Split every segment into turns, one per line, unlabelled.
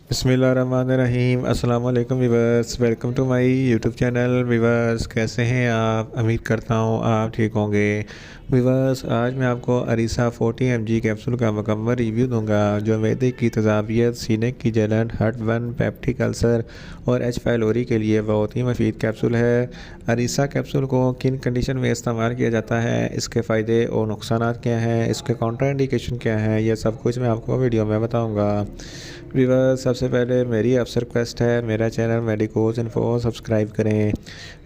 बिस्मिल्लाहिर्रहमानिर्रहीम। अस्सलाम वालेकुम viewers, welcome to my YouTube channel. Viewers, कैसे हैं आप? उम्मीद करता हूँ आप ठीक होंगे। वीवर्स, आज मैं आपको अरीसा 40 mg कैप्सूल का मुकम्मल रिव्यू दूंगा जो मैदे की तेज़ाबियत, सीने की जलन, हार्टबर्न, पेप्टिक अल्सर और एच फाइलोरी के लिए बहुत ही मुफीद कैप्सूल है। अरीसा कैप्सूल को किन कंडीशन में इस्तेमाल किया जाता है, इसके फ़ायदे और नुकसान क्या हैं, इसके काउंटर इंडिकेशन क्या हैं, यह सब कुछ मैं आपको वीडियो में बताऊँगा। वीवर्स, सबसे पहले मेरी आपसे रिक्वेस्ट है, मेरा चैनल मेडिकोज इन्फो सब्सक्राइब करें।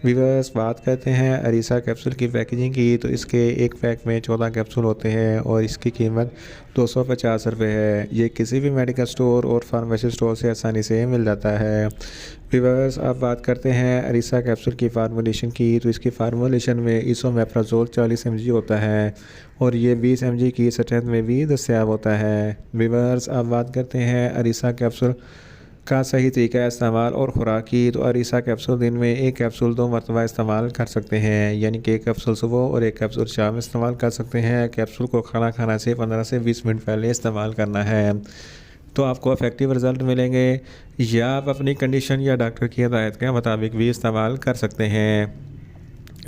वीवर्स, बात करते हैं अरीसा कैप्सूल की पैकेजिंग की, तो इसके एक पैक में 14 कैप्सूल होते हैं और इसकी कीमत 250 रुपये है। ये किसी भी मेडिकल स्टोर और फार्मेसी स्टोर से आसानी से मिल जाता है। वीवर्स, अब बात करते हैं अरीसा कैप्सूल की फार्मूलेशन की, तो इसकी फार्मूलेशन में इसोमेप्राजोल 40 mg होता है और ये 20 mg की स्ट्रेंथ में भी दस्तयाब होता है। वीवर्स, अब बात करते हैं अरीसा कैप्सूल का सही तरीका इस्तेमाल और खुराक की, तो अरीसा कैप्सूल दिन में एक कैप्सूल 2 मरतबा इस्तेमाल कर सकते हैं, यानी कि एक कैप्सूल सुबह और एक कैप्सूल शाम इस्तेमाल कर सकते हैं। कैप्सूल को खाना खाने से 15 से 20 मिनट पहले इस्तेमाल करना है तो आपको इफ़ेक्टिव रिज़ल्ट मिलेंगे, या आप अपनी कंडीशन या डॉक्टर की हिदायत के मुताबिक भी इस्तेमाल कर सकते हैं।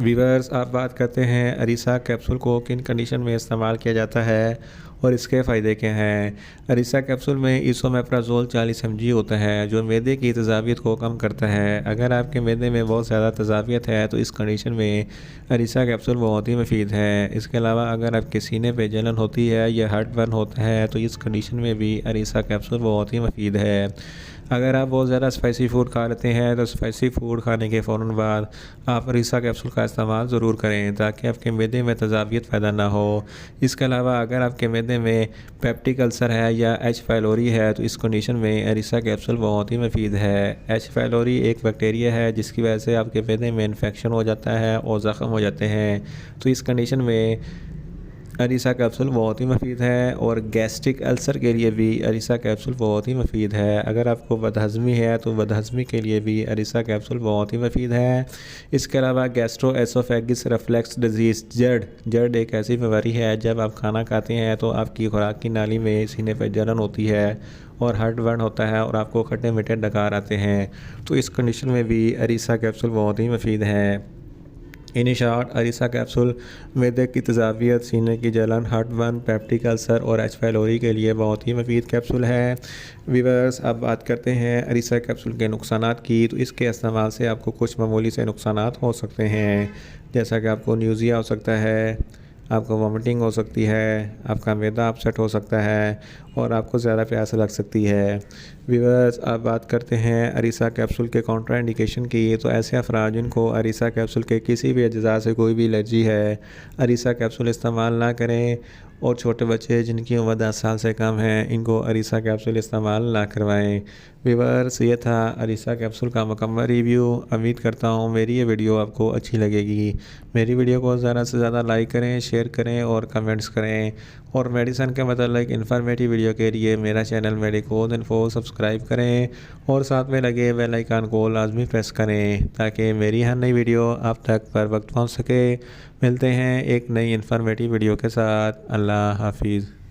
वीवर्स, आप बात करते हैं अरीसा कैप्सूल को किन कंडीशन में इस्तेमाल किया जाता है और इसके फ़ायदे क्या हैं। अरीसा कैप्सूल में इसोमेप्राजोल 40 mg होता है जो मैदे की तेज़ाबियत को कम करता है। अगर आपके मैदे में बहुत ज़्यादा तेज़ाबियत है तो इस कंडीशन में अरीसा कैप्सूल बहुत ही मुफीद है। इसके अलावा अगर आपके सीने पे जलन होती है या हार्टबर्न होता है तो इस कंडीशन में भी अरीसा कैप्सूल बहुत ही मुफीद है। अगर आप बहुत ज़्यादा स्पाइसी फ़ूड खा लेते हैं तो स्पाइसी फ़ूड खाने के फ़ौरन बाद आप अरीसा कैप्सूल का इस्तेमाल ज़रूर करें ताकि आपके मैदे में तेज़ाबियत पैदा ना हो। इसके अलावा अगर आपके मैदे में पेप्टिक अल्सर है या एच फाइलोरी है तो इस कंडीशन में अरीसा कैप्सूल बहुत ही मुफीद है। एच फाइलोरी एक बैक्टीरिया है जिसकी वजह से आपके मैदे में इन्फेक्शन हो जाता है और ज़ख़म हो जाते हैं, तो इस कंडीशन में अरीसा कैप्सूल बहुत ही मुफीद है। और गैस्ट्रिक अल्सर के लिए भी अरीसा कैप्सूल बहुत ही मुफीद है। अगर आपको बदहज़मी है तो बदहज़मी के लिए भी अरीसा कैप्सूल बहुत ही मुफीद है। इसके अलावा गैस्ट्रो एसोफेगिस रिफ्लक्स डिजीज़, जड़ एक ऐसी बीमारी है जब आप खाना खाते हैं तो आपकी खुराक की नाली में सीने पर जलन होती है और हार्टबर्न होता है और आपको खट्टे मीठे डकार आते हैं, तो इस कंडीशन में भी अरीसा कैप्सूल बहुत ही मुफीद है। इन शॉर्ट, अरीसा कैप्सूल मैदे की तेज़ाबियत, सीने की जलन, हार्टबर्न, पेप्टिक अल्सर और एच फाइलोरी के लिए बहुत ही मुफीद कैप्सूल है। वीवर्स, अब बात करते हैं अरीसा कैप्सूल के नुकसानात की, तो इसके इस्तेमाल से आपको कुछ मामूली से नुकसानात हो सकते हैं, जैसा कि आपको न्यूज़िया हो सकता है, आपको वॉमिटिंग हो सकती है, आपका मैदा अपसेट हो सकता है और आपको ज़्यादा प्यास लग सकती है। व्यूअर्स, अब बात करते हैं अरीसा कैप्सूल के काउंटर इंडिकेशन की, तो ऐसे अफराद जिनको अरीसा कैप्सूल के किसी भी अज्जा से कोई भी एलर्जी है, अरीसा कैप्सूल इस्तेमाल ना करें। और छोटे बच्चे जिनकी उम्र 10 साल से कम है, इनको अरीसा कैप्सूल इस्तेमाल ना करवाएं। व्यूअर्स, ये था अरीसा कैप्सूल का मुकम्मल रिव्यू। उम्मीद करता हूँ मेरी ये वीडियो आपको अच्छी लगेगी। मेरी वीडियो को ज़्यादा से ज़्यादा लाइक करें, शेयर करें और कमेंट्स करें। और मेडिसन के मतलब इन्फॉर्मेटिव वीडियो के लिए मेरा चैनल मेडिकोज इन्फो सब्सक्राइब करें और साथ में लगे बेल आइकन को लाजमी प्रेस करें ताकि मेरी हर नई वीडियो आप तक पर वक्त पहुंच सके। मिलते हैं एक नई इन्फॉर्मेटिव वीडियो के साथ। अल्लाह हाफिज़।